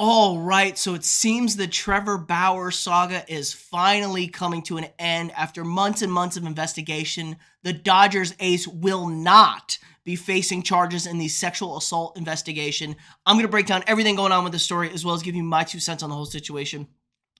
All right, so it seems the Trevor Bauer saga is finally coming to an end. After months and months of investigation, the Dodgers ace will not be facing charges in the sexual assault investigation. I'm going to break down everything going on with the story as well as give you my 2 cents on the whole situation.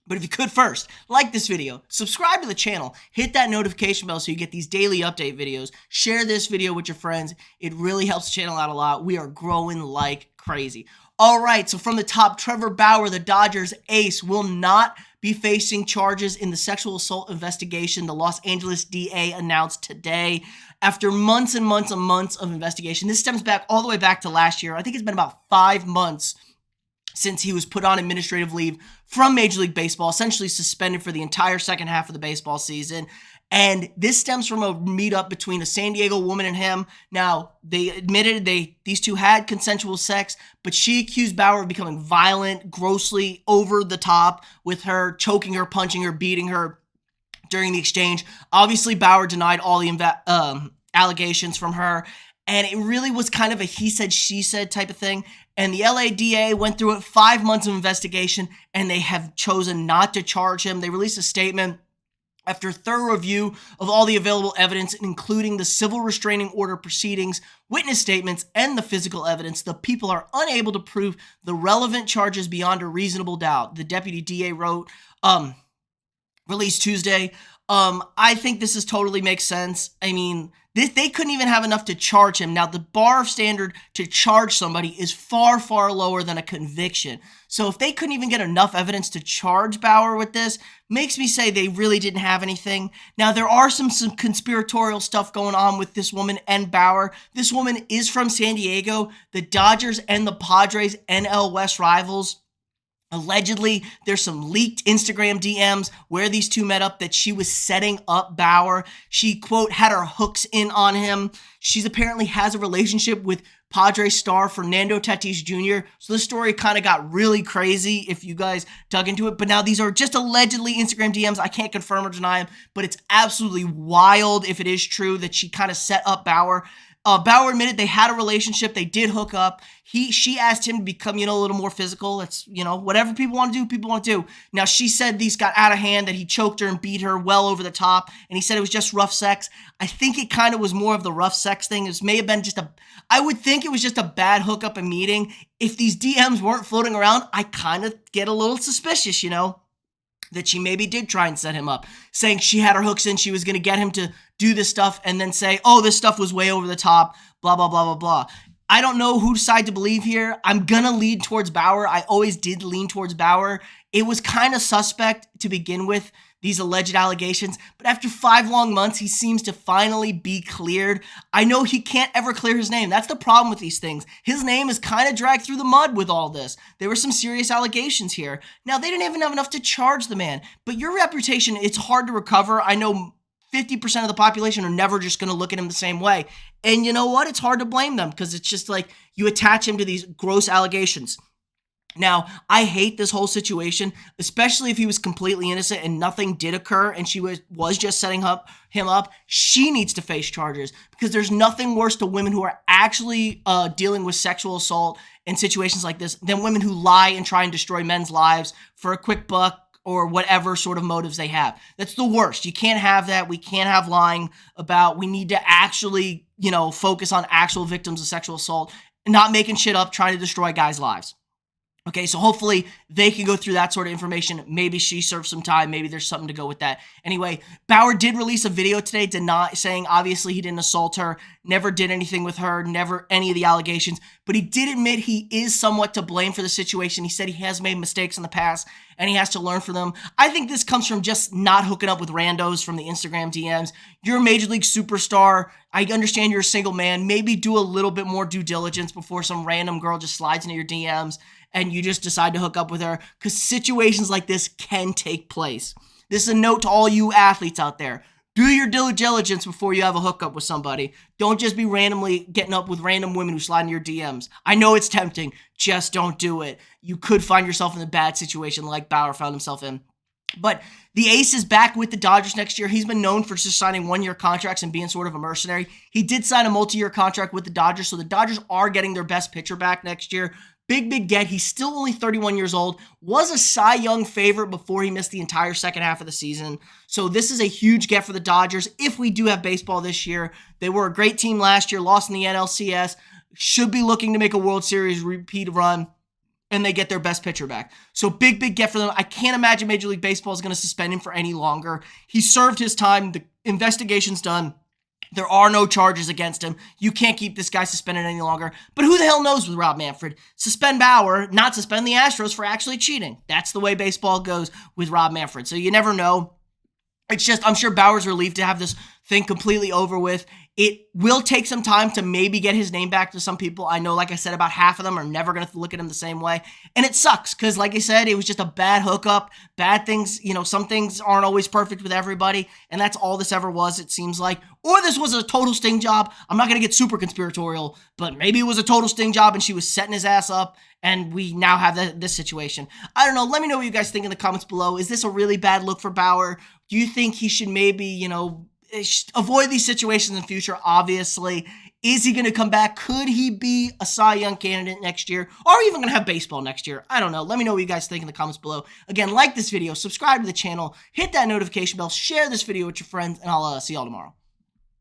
But if you could first, like this video, subscribe to the channel, hit that notification bell so you get these daily update videos, share this video with your friends. It really helps the channel out a lot. We are growing like crazy. All right, so from the top, Trevor Bauer, the Dodgers ace, will not be facing charges in the sexual assault investigation the Los Angeles DA announced today. After months and months and months of investigation, this stems back all the way back to last year. I think it's been about 5 months since he was put on administrative leave from Major League Baseball, essentially suspended for the entire second half of the baseball season. And this stems from a meetup between a San Diego woman and him. Now, they admitted these two had consensual sex, but she accused Bauer of becoming violent, grossly over the top with her, choking her, punching her, beating her during the exchange. Obviously, Bauer denied all the allegations from her. And it really was kind of a he said, she said type of thing. And the LADA went through it, 5 months of investigation, and they have chosen not to charge him. They released a statement after thorough review of all the available evidence, including the civil restraining order proceedings, witness statements, and the physical evidence. The people are unable to prove the relevant charges beyond a reasonable doubt. The deputy DA wrote, released Tuesday. I think this totally makes sense. I mean, they couldn't even have enough to charge him. Now, the bar standard to charge somebody is far, far lower than a conviction. So if they couldn't even get enough evidence to charge Bauer with this, makes me say they really didn't have anything. Now, there are some conspiratorial stuff going on with this woman and Bauer. This woman is from San Diego. The Dodgers and the Padres, NL West rivals. Allegedly, there's some leaked Instagram DMs where these two met up that she was setting up Bauer. She, quote, had her hooks in on him. She's apparently has a relationship with Padres star Fernando Tatis Jr. So this story kind of got really crazy if you guys dug into it. But now these are just allegedly Instagram DMs. I can't confirm or deny them, but it's absolutely wild if it is true that she kind of set up Bauer. Bauer admitted they had a relationship. They did hook up. She asked him to become, a little more physical. It's, whatever people want to do, people want to do. Now, she said these got out of hand, that he choked her and beat her well over the top, and he said it was just rough sex. I think it kind of was more of the rough sex thing. It may have been I would think it was just a bad hookup and meeting. If these DMs weren't floating around, I kind of get a little suspicious, that she maybe did try and set him up, saying she had her hooks in, she was going to get him to do this stuff and then say, oh, this stuff was way over the top, blah, blah, blah, blah, blah. I don't know who side to believe here. I'm going to lean towards Bauer. I always did lean towards Bauer. It was kind of suspect to begin with, these alleged allegations, but after 5 long months, he seems to finally be cleared. I know he can't ever clear his name. That's the problem with these things. His name is kind of dragged through the mud with all this. There were some serious allegations here. Now, they didn't even have enough to charge the man, but your reputation, it's hard to recover. I know 50% of the population are never just going to look at him the same way. And you know what? It's hard to blame them because it's just like you attach him to these gross allegations. Now, I hate this whole situation, especially if he was completely innocent and nothing did occur and she was just setting him up. She needs to face charges because there's nothing worse to women who are actually dealing with sexual assault in situations like this than women who lie and try and destroy men's lives for a quick buck or whatever sort of motives they have. That's the worst. You can't have that. We can't have lying about. We need to actually, focus on actual victims of sexual assault and not making shit up trying to destroy guys' lives. Okay, so hopefully they can go through that sort of information. Maybe she serves some time. Maybe there's something to go with that. Anyway, Bauer did release a video today saying obviously he didn't assault her, never did anything with her, never any of the allegations, but he did admit he is somewhat to blame for the situation. He said he has made mistakes in the past and he has to learn from them. I think this comes from just not hooking up with randos from the Instagram DMs. You're a major league superstar. I understand you're a single man. Maybe do a little bit more due diligence before some random girl just slides into your DMs and you just decide to hook up with her, because situations like this can take place. This is a note to all you athletes out there. Do your due diligence before you have a hookup with somebody. Don't just be randomly getting up with random women who slide in your DMs. I know it's tempting. Just don't do it. You could find yourself in a bad situation like Bauer found himself in. But the ace is back with the Dodgers next year. He's been known for just signing one-year contracts and being sort of a mercenary. He did sign a multi-year contract with the Dodgers, so the Dodgers are getting their best pitcher back next year. big get. He's still only 31 years old, was a Cy Young favorite before he missed the entire second half of the season. So this is a huge get for the Dodgers if we do have baseball this year. They were a great team last year, lost in the NLCS, should be looking to make a World Series repeat run, and they get their best pitcher back. So big get for them. I can't imagine Major League Baseball is going to suspend him for any longer. He served his time. The investigation's done. There are no charges against him. You can't keep this guy suspended any longer. But who the hell knows with Rob Manfred? Suspend Bauer, not suspend the Astros for actually cheating. That's the way baseball goes with Rob Manfred. So you never know. It's just, I'm sure Bauer's relieved to have this thing completely over with. It will take some time to maybe get his name back to some people. I know, like I said, about half of them are never going to look at him the same way. And it sucks because, like I said, it was just a bad hookup. Bad things, some things aren't always perfect with everybody. And that's all this ever was, it seems like. Or this was a total sting job. I'm not going to get super conspiratorial, but maybe it was a total sting job and she was setting his ass up. And we now have this situation. I don't know. Let me know what you guys think in the comments below. Is this a really bad look for Bauer? Do you think he should maybe, avoid these situations in the future? Obviously. Is he going to come back? Could he be a Cy Young candidate next year? Or are we even going to have baseball next year? I don't know. Let me know what you guys think in the comments below. Again, like this video, subscribe to the channel, hit that notification bell, share this video with your friends, and I'll see y'all tomorrow.